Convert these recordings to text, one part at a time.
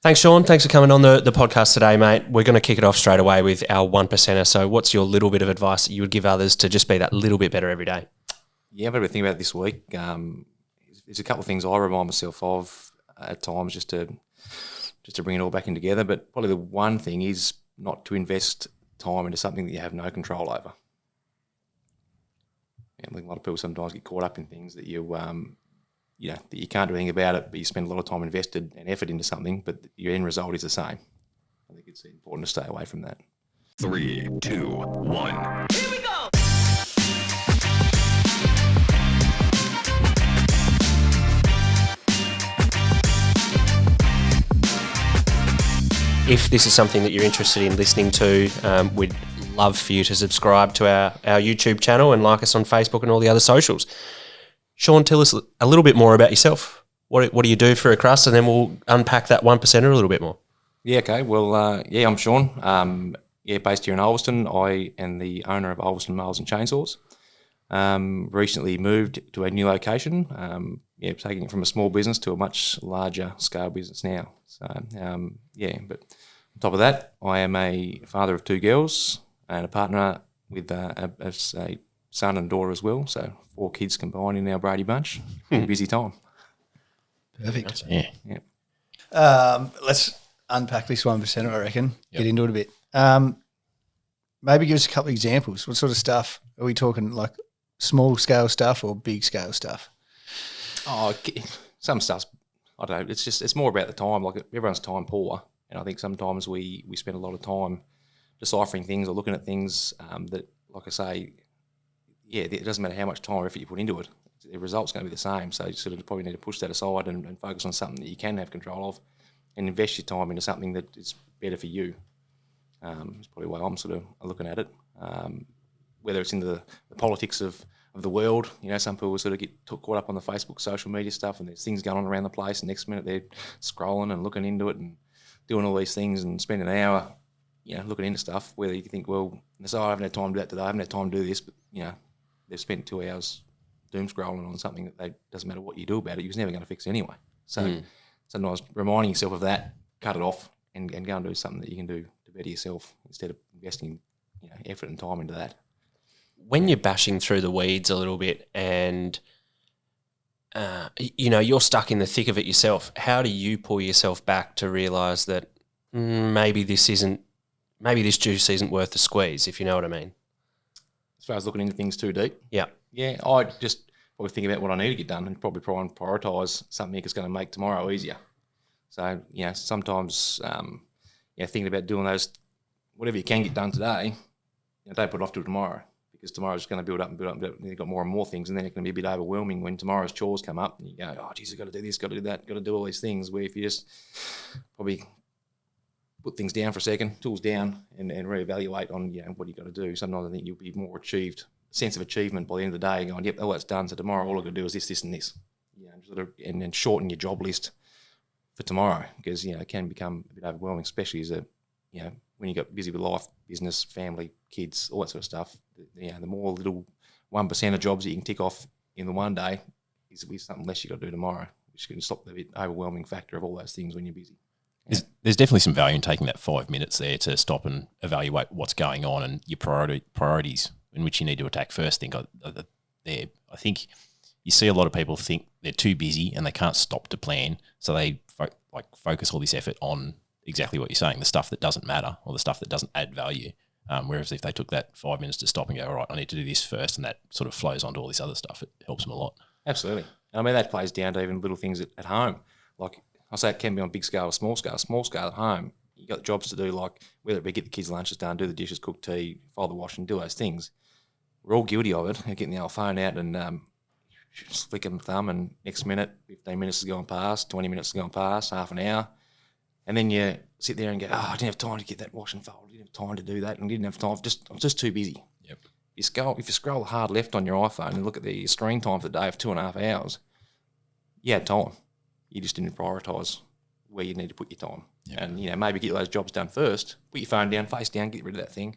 Thanks, Shaun. Thanks for coming on the podcast today, mate. We're going to kick it off straight away with our 1%er. So what's your little bit of advice that you would give others to just be that little bit better every day? Yeah, I've had a think about it this week. There's a couple of things I remind myself of at times just to bring it all back in together. But probably the one thing is not to invest time into something that you have no control over. I think a lot of people sometimes get caught up in things that that you can't do anything about it, but you spend a lot of time invested and effort into something, but your end result is the same. I think it's important to stay away from that. 3, 2, 1. Here we go! If this is something that you're interested in listening to, we'd love for you to subscribe to our YouTube channel and like us on Facebook and all the other socials. Shaun, tell us a little bit more about yourself. What do you do for a crust? And then we'll unpack that 1%er a little bit more. Yeah, okay. Well, I'm Shaun. Based here in Ulverston. I am the owner of Ulverston Mowers and Chainsaws. Recently moved to a new location. Taking it from a small business to a much larger scale business now. So, but on top of that, I am a father of 2 girls and a partner with a son and daughter as well. So 4 kids combined in our Brady bunch. Busy time. Perfect. Yeah. Let's unpack this 1%, I reckon. Get into it a bit. Maybe give us a couple of examples. What sort of stuff are we talking? Like small scale stuff or big scale stuff? Oh, some stuff's, I don't know. It's more about the time. Like everyone's time poor, and I think sometimes we spend a lot of time deciphering things or looking at things that, like I say, it doesn't matter how much time or effort you put into it. The result's going to be the same. So you sort of probably need to push that aside and focus on something that you can have control of, and invest your time into something that is better for you. It's probably the way I'm sort of looking at it. Whether it's in the politics of the world, some people sort of get caught up on the Facebook social media stuff, and there's things going on around the place, and next minute they're scrolling and looking into it and doing all these things and spending an hour, looking into stuff. Whether you think, well, I haven't had time to do that today, I haven't had time to do this, but they've spent 2 hours doom scrolling on something that doesn't matter what you do about it, you're never going to fix it anyway. So sometimes reminding yourself of that, cut it off, and go and do something that you can do to better yourself instead of investing effort and time into that. When you're bashing through the weeds a little bit and, you're stuck in the thick of it yourself, how do you pull yourself back to realise that maybe this juice isn't worth the squeeze, if you know what I mean? As far as looking into things too deep? Yeah. Yeah, I just probably think about what I need to get done and probably try and prioritise something that's going to make tomorrow easier. So, sometimes thinking about doing those, whatever you can get done today, don't put it off till tomorrow, because tomorrow's just going to build up and build up and build up, and you've got more and more things, and then it can be a bit overwhelming when tomorrow's chores come up and you go, oh, geez, I've got to do this, got to do that, got to do all these things, where if you just probably put things down for a second, tools down, and reevaluate on what you've got to do, sometimes I think you'll be more sense of achievement by the end of the day, going, yep, that's done, so tomorrow all I've got to do is this, this and this. And then shorten your job list for tomorrow, because it can become a bit overwhelming, especially as when you got busy with life, business, family, kids, all that sort of stuff. The more little 1% of jobs that you can tick off in the one day is something less you got to do tomorrow, which can stop the bit overwhelming factor of all those things when you're busy. There's definitely some value in taking that 5 minutes there to stop and evaluate what's going on and your priorities in which you need to attack first. I think you see a lot of people think they're too busy and they can't stop to plan, so they focus all this effort on exactly what you're saying, the stuff that doesn't matter or the stuff that doesn't add value. Whereas if they took that 5 minutes to stop and go, all right, I need to do this first, and that sort of flows onto all this other stuff, it helps them a lot. Absolutely. I mean, that plays down to even little things at home. Like I say, it can be on big scale or small scale. Small scale at home, you got jobs to do, like whether it be get the kids' lunches done, do the dishes, cook tea, fold the washing, do those things. We're all guilty of it, getting the old phone out and flicking the thumb, and next minute, 15 minutes has gone past, 20 minutes has gone past, half an hour. And then you sit there and go, I didn't have time to get that wash and fold. I didn't have time to do that, and didn't have time. I'm just too busy. Yep. If you scroll hard left on your iPhone and look at the screen time for the day of 2.5 hours, you had time. You just didn't prioritise where you need to put your time. Yep. And maybe get those jobs done first. Put your phone down, face down, get rid of that thing.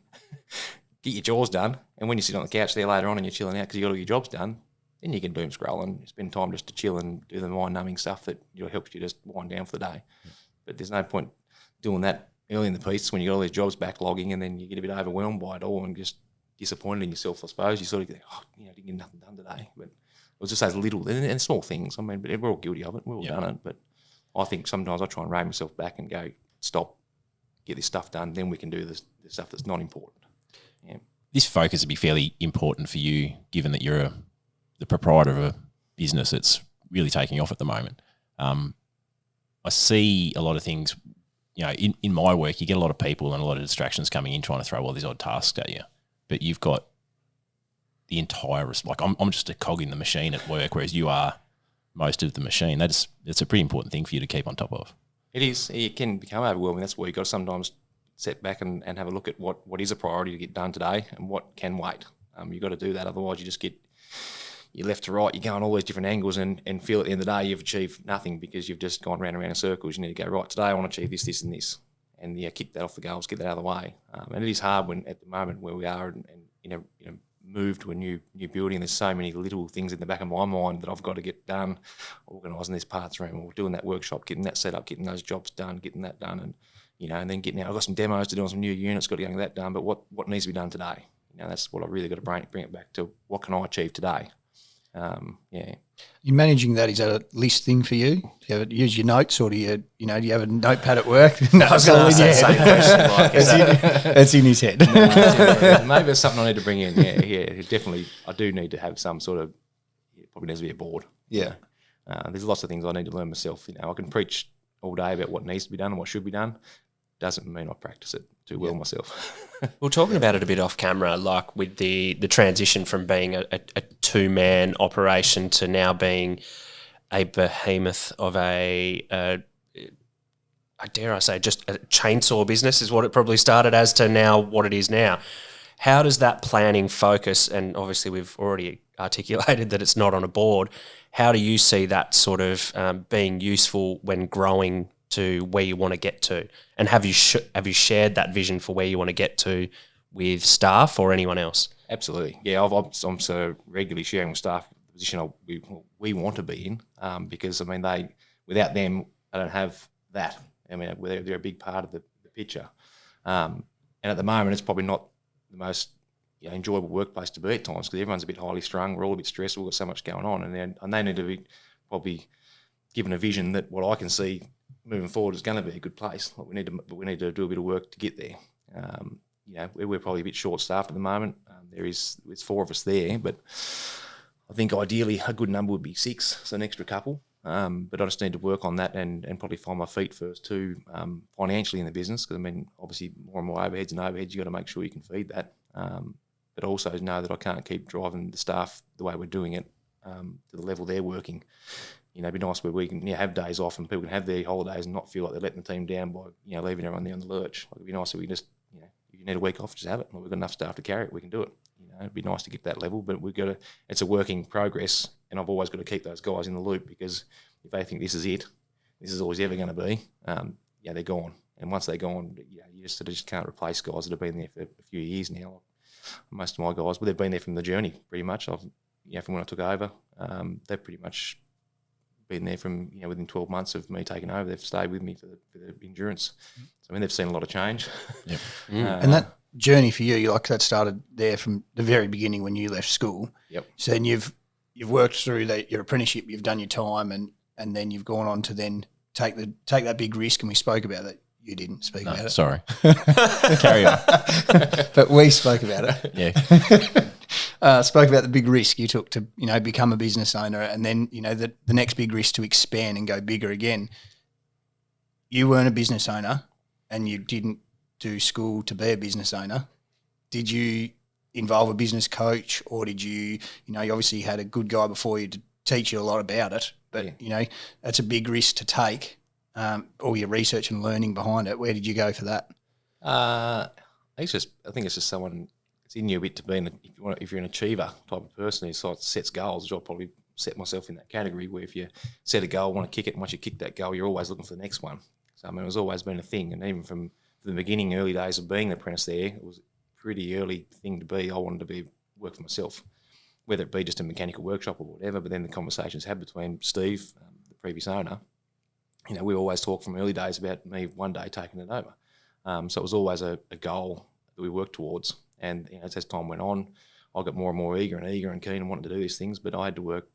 Get your chores done, and when you sit on the couch there later on and you're chilling out because you got all your jobs done, then you can doom scroll and spend time just to chill and do the mind numbing stuff that helps you just wind down for the day. But there's no point doing that early in the piece when you got all these jobs backlogging, and then you get a bit overwhelmed by it all and just disappointed in yourself, I suppose. You sort of think, I didn't get nothing done today. But it was just those little and small things. I mean, but we're all guilty of it. We've all done it. But I think sometimes I try and rein myself back and go, stop, get this stuff done, then we can do the stuff that's not important. Yeah. This focus would be fairly important for you, given that you're the proprietor of a business that's really taking off at the moment. I see a lot of things, in my work, you get a lot of people and a lot of distractions coming in trying to throw all these odd tasks at you. But you've got the entire, I'm just a cog in the machine at work, whereas you are most of the machine. It's a pretty important thing for you to keep on top of. It is. It can become overwhelming. That's why you've got to sometimes set back and have a look at what is a priority to get done today and what can wait. You've got to do that. Otherwise, you're left to right. You're going all these different angles and feel at the end of the day you've achieved nothing because you've just gone round and round in circles. You need to go, right, today I want to achieve this, this and this. And kick that off the goals, get that out of the way. And it is hard when at the moment where we are and in a move to a new building, there's so many little things in the back of my mind that I've got to get done, organising these parts room or doing that workshop, getting that set up, getting those jobs done, getting that done, and then getting out. I've got some demos to do on some new units, got to get that done, but what needs to be done today? That's what I've really got to bring it back to. What can I achieve today? You're managing that. Is that a list thing for you? Do you use your notes, or do you have a notepad at work? No, I was going to ask that same question. It's in his head. Maybe it's something I need to bring in. Yeah, definitely. I do need to have some sort of. It probably needs to be a board. Yeah. There's lots of things I need to learn myself. I can preach all day about what needs to be done and what should be done. Doesn't mean I practice it too well myself. We're talking about it a bit off camera, like with the transition from being a two-man operation to now being a behemoth of I dare I say, just a chainsaw business is what it probably started as to now what it is now. How does that planning focus, and obviously we've already articulated that it's not on a board, how do you see that sort of being useful when growing to where you want to get to? And have you shared that vision for where you want to get to with staff or anyone else? Absolutely. Yeah, I'm so regularly sharing with staff the position we want to be in because, without them, I don't have that. They're a big part of the picture. And at the moment, it's probably not the most enjoyable workplace to be at times because everyone's a bit highly strung. We're all a bit stressed. We've got so much going on. And they need to be probably given a vision that what I can see moving forward is going to be a good place. We need to do a bit of work to get there. We're probably a bit short-staffed at the moment. It's 4 of us there, but I think ideally a good number would be 6, so an extra couple. But I just need to work on that and probably find my feet first too, financially in the business. Because obviously more and more overheads, you got to make sure you can feed that. But also know that I can't keep driving the staff the way we're doing it to the level they're working. It'd be nice where we can have days off and people can have their holidays and not feel like they're letting the team down by leaving everyone there on the lurch. It'd be nice if we just if you need a week off, just have it. We've got enough staff to carry it. We can do it. It'd be nice to get that level, but it's a work in progress, and I've always got to keep those guys in the loop because if they think this is it, this is always ever going to be, they're gone. And once they're gone, you just can't replace guys that have been there for a few years now. Most of my guys, they've been there from the journey pretty much. From when I took over, they've pretty much been there from within 12 months of me taking over. They've stayed with me for the endurance. So they've seen a lot of change. Yep. And that journey for you, that started there from the very beginning when you left school. Yep. So then you've worked through your apprenticeship, you've done your time, and then you've gone on to then take that big risk. And we spoke about that. You didn't speak about it. Sorry. Carry on. But we spoke about it. Yeah. Spoke about the big risk you took to become a business owner, and then the next big risk to expand and go bigger again. You weren't a business owner, and you didn't do school to be a business owner. Did you involve a business coach, or did you obviously had a good guy before you to teach you a lot about it, but that's a big risk to take. All your research and learning behind it. Where did you go for that? I think it's just someone. It's in you a bit to be if you're an achiever type of person who sets goals, which I'll probably set myself in that category where if you set a goal, want to kick it, and once you kick that goal, you're always looking for the next one. So it's always been a thing, and even from the beginning, early days of being an apprentice there, it was a pretty early thing to be. I wanted to work for myself, whether it be just a mechanical workshop or whatever. But then the conversations had between Steve, the previous owner, we always talk from early days about me one day taking it over. So it was always a goal that we worked towards. And as time went on, I got more and more eager and keen and wanted to do these things. But I had to work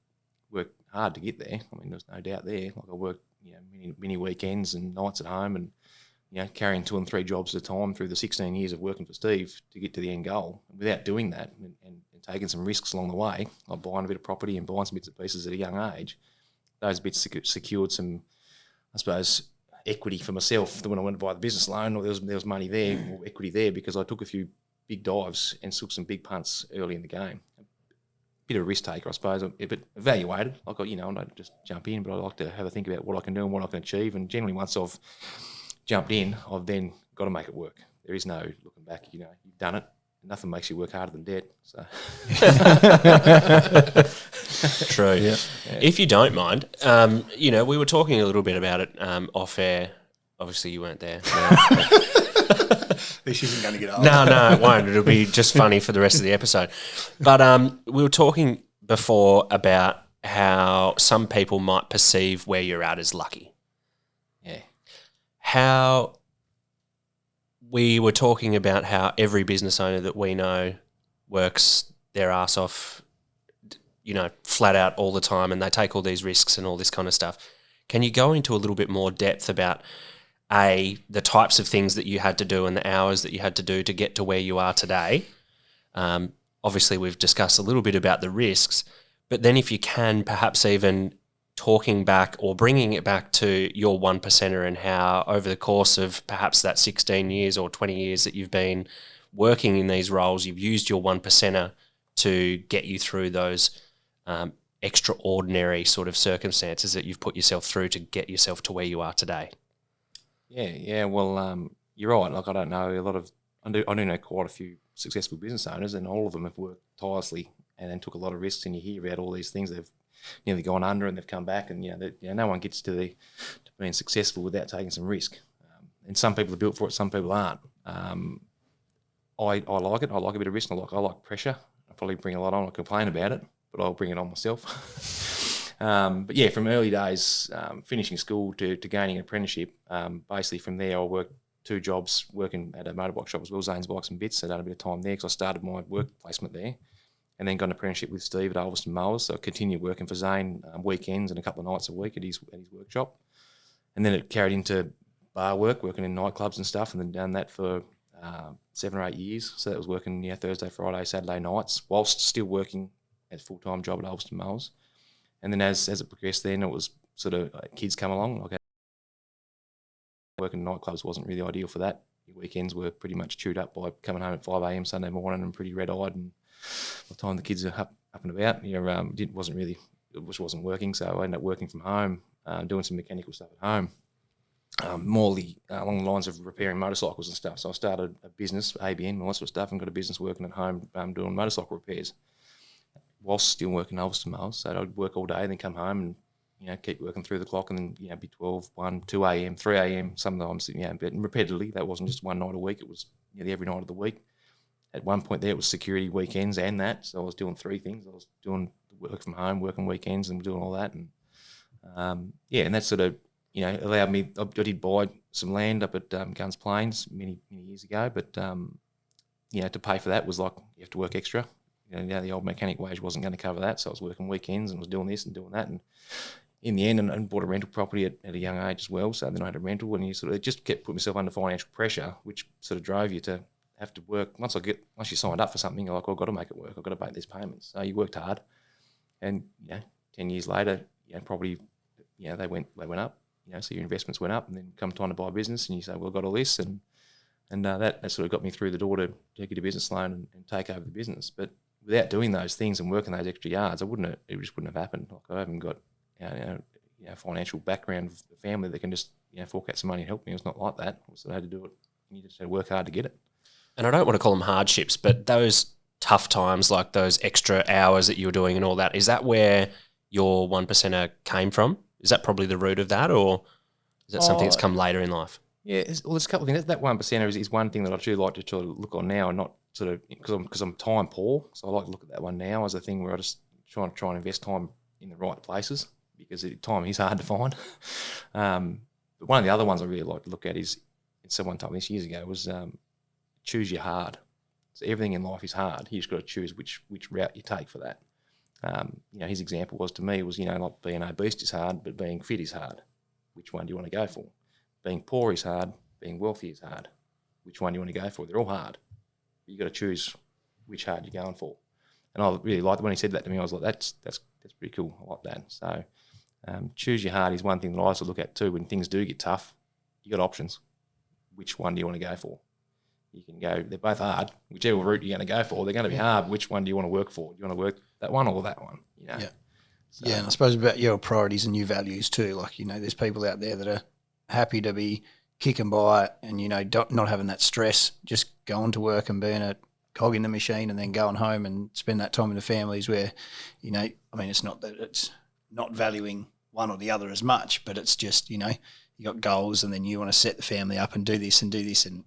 hard to get there. I mean, there's no doubt there. Like I worked many weekends and nights at home, and carrying 2 and 3 jobs at a time through the 16 years of working for Steve to get to the end goal. And without doing that and taking some risks along the way, like buying a bit of property and buying some bits and pieces at a young age, those bits secured some, I suppose, equity for myself. When I went to buy the business loan, there was money there, or equity there, because I took a few big dives and took some big punts early in the game. A bit of a risk taker, I suppose, but evaluated. Like, I don't just jump in, but I like to have a think about what I can do and what I can achieve. And generally, once I've jumped in, I've then got to make it work. There is no looking back. You've done it. Nothing makes you work harder than debt. So. True. Yeah. If you don't mind, we were talking a little bit about it off air. Obviously, you weren't there. This isn't going to get old. No, it won't. It'll be just funny for the rest of the episode. But we were talking before about how some people might perceive where you're at as lucky. Yeah. How we were talking about how every business owner that we know works their ass off, flat out all the time, and they take all these risks and all this kind of stuff. Can you go into a little bit more depth about the types of things that you had to do and the hours that you had to do to get to where you are today? Obviously, we've discussed a little bit about the risks, but then if you can, perhaps even talking back or bringing it back to your 1%er and how over the course of perhaps that 16 years or 20 years that you've been working in these roles, you've used your 1%er to get you through those extraordinary sort of circumstances that you've put yourself through to get yourself to where you are today. Yeah. Well, you're right. Like, I don't know a lot of. I do know quite a few successful business owners, and all of them have worked tirelessly and then took a lot of risks. And you hear about all these things they've nearly gone under and they've come back, and no one gets to being successful without taking some risk. And some people are built for it, some people aren't. I like it. I like a bit of risk. I like pressure. I probably bring a lot on. I complain about it, but I'll bring it on myself. But yeah, from early days, finishing school to gaining an apprenticeship, basically from there I worked 2 jobs working at a motorbike shop as well, Zane's Bikes and Bits. So I done a bit of time there because I started my work placement there, and then got an apprenticeship with Steve at Ulverston Mowers. So I continued working for Zane weekends and a couple of nights a week at his workshop. And then it carried into bar work, working in nightclubs and stuff, and then done that for 7 or 8 years. So that was working Thursday, Friday, Saturday nights, whilst still working at a full-time job at Ulverston Mowers. And then as it progressed then, it was sort of kids come along. Like, working in nightclubs wasn't really ideal for that. Your weekends were pretty much chewed up by coming home at 5 a.m. Sunday morning and pretty red-eyed, and by the time the kids are up and about, it wasn't working. So I ended up working from home, doing some mechanical stuff at home, more along the lines of repairing motorcycles and stuff. So I started a business, ABN, and all that sort of stuff, and got a business working at home doing motorcycle repairs, whilst still working Ulverston Mowers. So I'd work all day and then come home and keep working through the clock, and then be 12, 1, 2 a.m, 3 a.m. sometimes, but repetitively. That wasn't just one night a week; it was every night of the week. At one point there, it was security weekends and that. So I was doing 3 things. I was doing work from home, working weekends, and doing all that. And and that sort of allowed me. I did buy some land up at Guns Plains many years ago, but to pay for that was like you have to work extra. The old mechanic wage wasn't going to cover that, so I was working weekends and was doing this and doing that, and in the end, and bought a rental property at a young age as well. So then I had a rental, and it just kept putting myself under financial pressure, which sort of drove you to have to work. Once you signed up for something, you're like, I've got to make it work. I've got to make these payments. So you worked hard, and 10 years later, property, they went up. So your investments went up, and then come time to buy a business, and you say, well, I've got all this, and that sort of got me through the door to get a business loan and take over the business. But without doing those things and working those extra yards, it just wouldn't have happened. Like, I haven't got financial background of the family that can just fork out some money and help me. It's not like that. So I had to do it. You just had to work hard to get it. And I don't want to call them hardships, but those tough times, like those extra hours that you were doing and all that, is that where your 1%er came from? Is that probably the root of that, or is that something that's come later in life? Yeah, there's a couple of things. That 1%er is one thing that I do like to sort of look on now, and not sort of because I'm time poor. So I like to look at that one now as a thing where I just try and invest time in the right places. because at the time he's hard to find. But one of the other ones I really like to look at is, someone told me this years ago, was choose your hard. So everything in life is hard. You just got to choose which route you take for that. His example was, to me, was, like being obese is hard, but being fit is hard. Which one do you want to go for? Being poor is hard. Being wealthy is hard. Which one do you want to go for? They're all hard. But you got to choose which hard you're going for. And I really liked when he said that to me. I was like, that's pretty cool. I like that. So choose your hard is one thing that I also look at too. When things do get tough, you got options. Which one do you want to go for? You can go, they're both hard. Whichever route you're going to go for, they're going to be hard. Which one do you want to work for? Do you want to work that one or that one? Yeah. So, yeah, and I suppose about your priorities and your values too. Like, there's people out there that are happy to be kicking by and, not having that stress, just going to work and being a cog in the machine and then going home and spend that time with the families where, it's not that it's not valuing one or the other as much, but it's just, you got goals and then you want to set the family up and do this and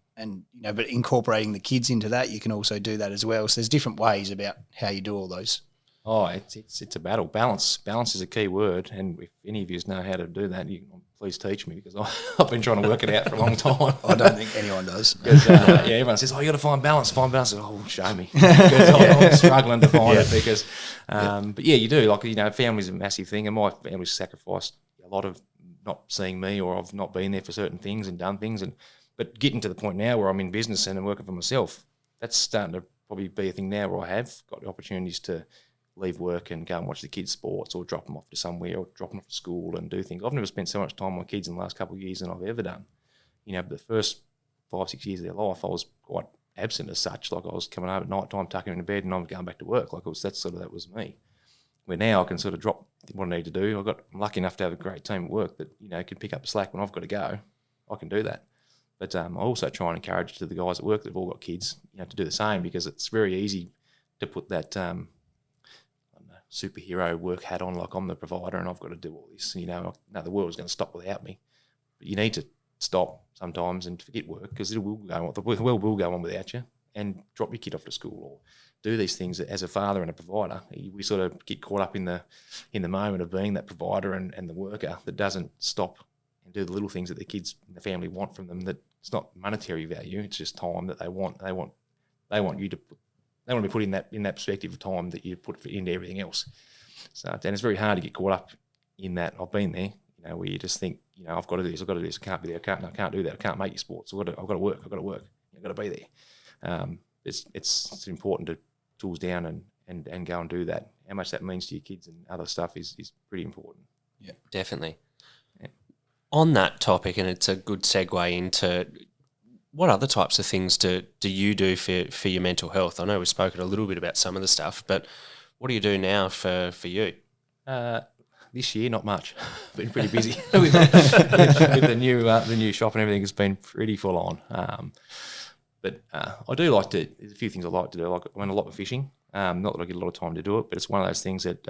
but incorporating the kids into that, you can also do that as well. So there's different ways about how you do all those. Oh, it's a battle. Balance is a key word, and if any of you know how to do that, you can please teach me, because I've been trying to work it out for a long time. I don't think anyone does. Everyone says, you got to find balance. Oh, show me. Because I'm struggling to find it because, but yeah, you do. Like, family's a massive thing, and my family's sacrificed a lot of not seeing me, or I've not been there for certain things and done things, but getting to the point now where I'm in business and I'm working for myself, that's starting to probably be a thing now where I have got the opportunities to leave work and go and watch the kids' sports, or drop them off to somewhere, or drop them off to school and do things. I've never spent so much time with my kids in the last couple of years than I've ever done. But the first 5-6 years of their life, I was quite absent as such. Like, I was coming home at night time, tucking them in bed, and I was going back to work. Like, that was me. Where now I can sort of drop what I need to do. I'm lucky enough to have a great team at work that, can pick up the slack when I've got to go. I can do that. But I also try and encourage to the guys at work that have all got kids, to do the same, because it's very easy to put that superhero work hat on, like I'm the provider and I've got to do all this. No, the world's going to stop without me. But you need to stop sometimes and forget work, because the world will go on without you, and drop your kid off to school, or do these things as a father and a provider. We sort of get caught up in the moment of being that provider and the worker that doesn't stop and do the little things that the kids and the family want from them. That it's not monetary value; it's just time that they want. They want you to put. They want to be put in that perspective of time that you put into everything else. So, and it's very hard to get caught up in that. I've been there, where you just think, I've got to do this, I've got to do this, I can't be there, I can't do that, I can't make your sports, I've got to work, I've got to be there. It's important to tools down and go and do that. How much that means to your kids and other stuff is pretty important. Yeah, definitely. Yeah. On that topic, and it's a good segue into, what other types of things do you do for your mental health? I know we've spoken a little bit about some of the stuff, but what do you do now for you? This year, not much. Been pretty busy with the new shop and everything. Has been pretty full on. But I do like to. There's a few things I like to do. Like, I went a lot of fishing. Not that I get a lot of time to do it, but it's one of those things that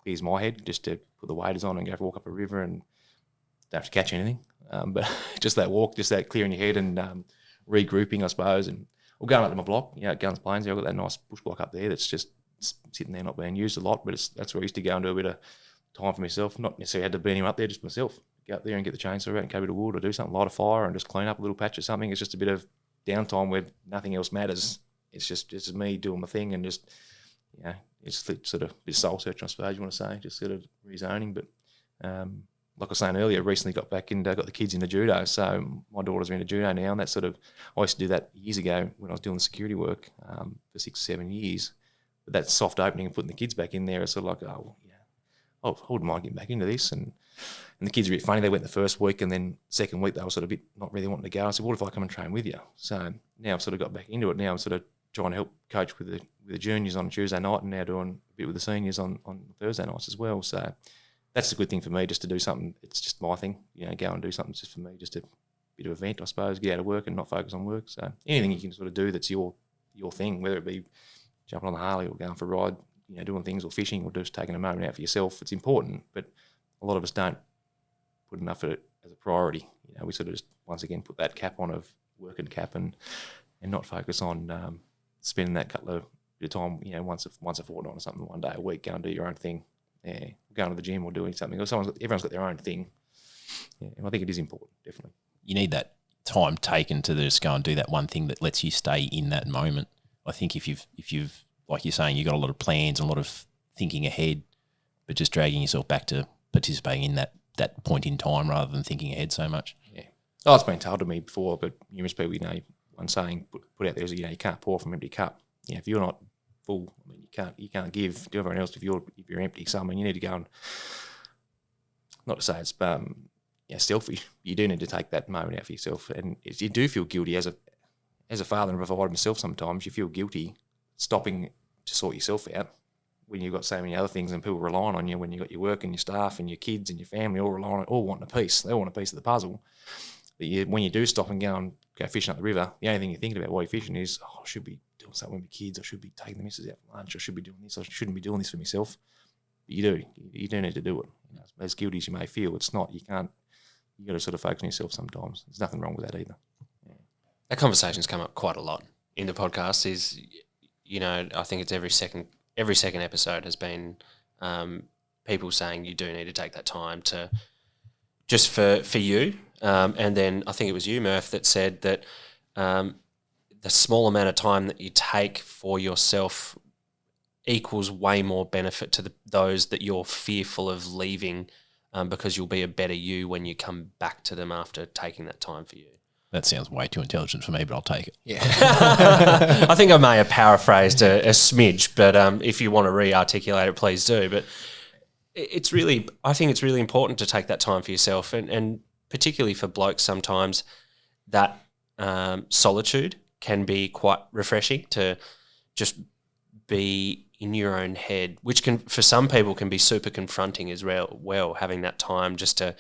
clears my head, just to put the waders on and go for a walk up a river and don't have to catch anything. But just that walk, just that clearing your head and regrouping, I suppose. And or going up to my block, at Guns Plains, I've got that nice bush block up there that's just sitting there, not being used a lot, but that's where I used to go and do a bit of time for myself. Not necessarily had to be anyone up there, just myself. Go up there and get the chainsaw out and cut a bit of wood, or do something, light a fire and just clean up a little patch or something. It's just a bit of downtime where nothing else matters. It's just me doing my thing, and just, it's sort of a bit soul searching, I suppose you want to say, just sort of rezoning. But like I was saying earlier, recently got back and got the kids into judo. So my daughters are into judo now, and that's sort of, I used to do that years ago when I was doing the security work for 6-7 years. But that soft opening and putting the kids back in there is sort of like, I wouldn't mind getting back into this. And the kids are a bit funny. They went the first week, and then second week they were sort of a bit not really wanting to go. I said, what if I come and train with you? So now I've sort of got back into it. Now I'm sort of trying to help coach with the juniors on Tuesday night, and now doing a bit with the seniors on Thursday nights as well. So that's a good thing for me, just to do something. It's just my thing, go and do something just for me, just a bit of a vent, I suppose, get out of work and not focus on work. So anything you can sort of do that's your thing, whether it be jumping on the Harley or going for a ride, doing things, or fishing, or just taking a moment out for yourself, it's important. But a lot of us don't put enough of it as a priority. We sort of just, once again, put that cap on of work and cap and not focus on spending that couple of bit of time, once a fortnight or something, one day a week, go and do your own thing. going to the gym or doing something, or everyone's got their own thing. Yeah, and I think it is important, definitely. You need that time taken to just go and do that one thing that lets you stay in that moment. I think if you've like you're saying, you've got a lot of plans and a lot of thinking ahead, but just dragging yourself back to participating in that point in time rather than thinking ahead so much. Yeah. Oh, it's been told to me before, but numerous people, one saying put out there is, you can't pour from an empty cup. If you're not full, I mean, you can't give to everyone else if you're empty. So I mean, you need to go and, not to say it's selfish. You do need to take that moment out for yourself, and you do feel guilty as a father and provider myself. Sometimes you feel guilty stopping to sort yourself out when you've got so many other things and people relying on you. When you've got your work and your staff and your kids and your family all relying on, all wanting a piece. They want a piece of the puzzle. But when you do stop and go fishing up the river, the only thing you're thinking about while you're fishing is, I should be doing something with my kids. I should be taking the missus out for lunch. I should be doing this. I shouldn't be doing this for myself. But you do need to do it. As guilty as you may feel, it's not. You can't. You got to sort of focus on yourself sometimes. There's nothing wrong with that either. Yeah. That conversation's come up quite a lot in the podcast. Is I think it's every second episode has been people saying you do need to take that time to just for you. And then I think it was you, Murph, that said that the small amount of time that you take for yourself equals way more benefit to those that you're fearful of leaving, because you'll be a better you when you come back to them after taking that time for you. That sounds way too intelligent for me, but I'll take it. Yeah. I think I may have paraphrased a smidge, but if you want to re-articulate it, please do. But I think it's really important to take that time for yourself, and particularly for blokes sometimes that solitude can be quite refreshing, to just be in your own head, which can, for some people, can be super confronting as well, having that time just to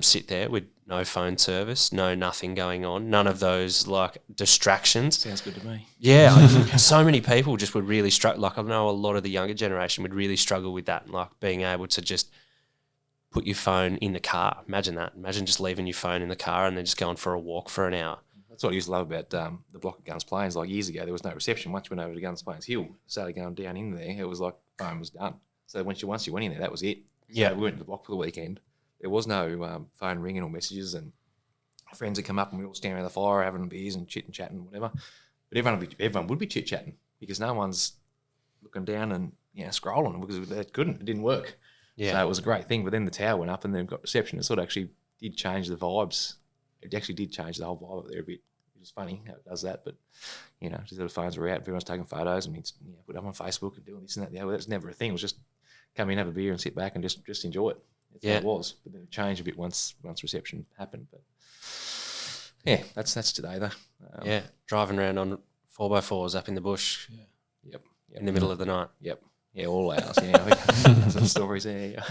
sit there with no phone service, no nothing going on, none of those like distractions. Sounds good to me. Yeah, so many people just would really struggle. Like I know a lot of the younger generation would really struggle with that, like being able to just put your phone in the car. Imagine that. Imagine just leaving your phone in the car and then just going for a walk for an hour. That's what I used to love about the block at Guns Plains. Like years ago, there was no reception. Once you went over to Guns Plains Hill, started going down in there, it was like phone was done. So once you went in there, that was it. So we went to the block for the weekend. There was no phone ringing or messages, and friends would come up and we all stand around the fire having beers and chit and chatting and whatever. But everyone would be chit chatting because no one's looking down and scrolling because they couldn't. It didn't work. Yeah. So it was a great thing. But then the tower went up and then got reception. It sort of actually did change the vibes. It actually did change the whole vibe up there a bit. It was funny how it does that. But, just the phones were out. Everyone's taking photos and put them on Facebook and doing this and that. That was never a thing. It was just come in, have a beer and sit back and just enjoy it. That's how it was. But then it changed a bit once reception happened. But, yeah, that's today though. Driving around on 4x4s up in the bush. Yeah. Yep. In the middle of the night. Yep. Yeah, all ours. Some stories there.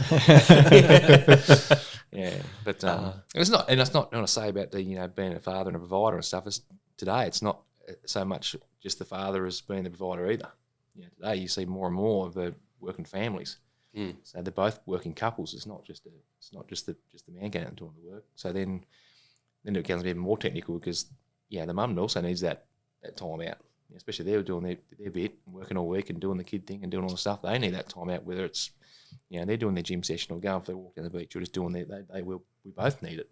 Yeah, but it's not, and that's not what I say about the being a father and a provider and stuff. Today it's not so much just the father as being the provider either. Today you see more and more of the working families. So they're both working couples. It's not just the man going out and doing the work. So then it becomes even more technical because the mum also needs that time out. Especially they're doing their bit, working all week and doing the kid thing and doing all the stuff. They need that time out, whether it's, they're doing their gym session or going for a walk down the beach or just doing we both need it.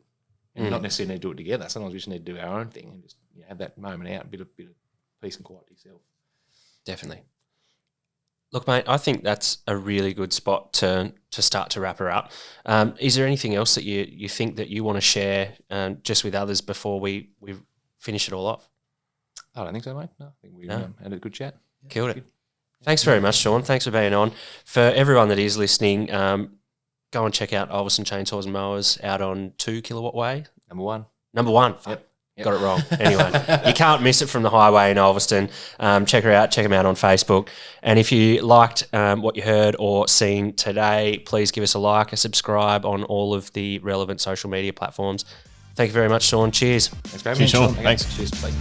And not necessarily need to do it together. Sometimes we just need to do our own thing and just have that moment out, a bit of peace and quiet to yourself. Definitely. Look, mate, I think that's a really good spot to start to wrap her up. Is there anything else that you think that you want to share just with others before we finish it all off? I don't think so, mate. No, I think we had a good chat. Killed it. Thanks very much, Shaun. Thanks for being on. For everyone that is listening, go and check out Alverson Chainsaws and Mowers out on 2 Kilowatt Way. Number one. Yep. Got it wrong. Anyway, you can't miss it from the highway in Alverston. Check her out. Check them out on Facebook. And if you liked what you heard or seen today, please give us a like, a subscribe on all of the relevant social media platforms. Thank you very much, Shaun. Cheers. Thanks for having me. Shaun. Thanks. Cheers. Bye.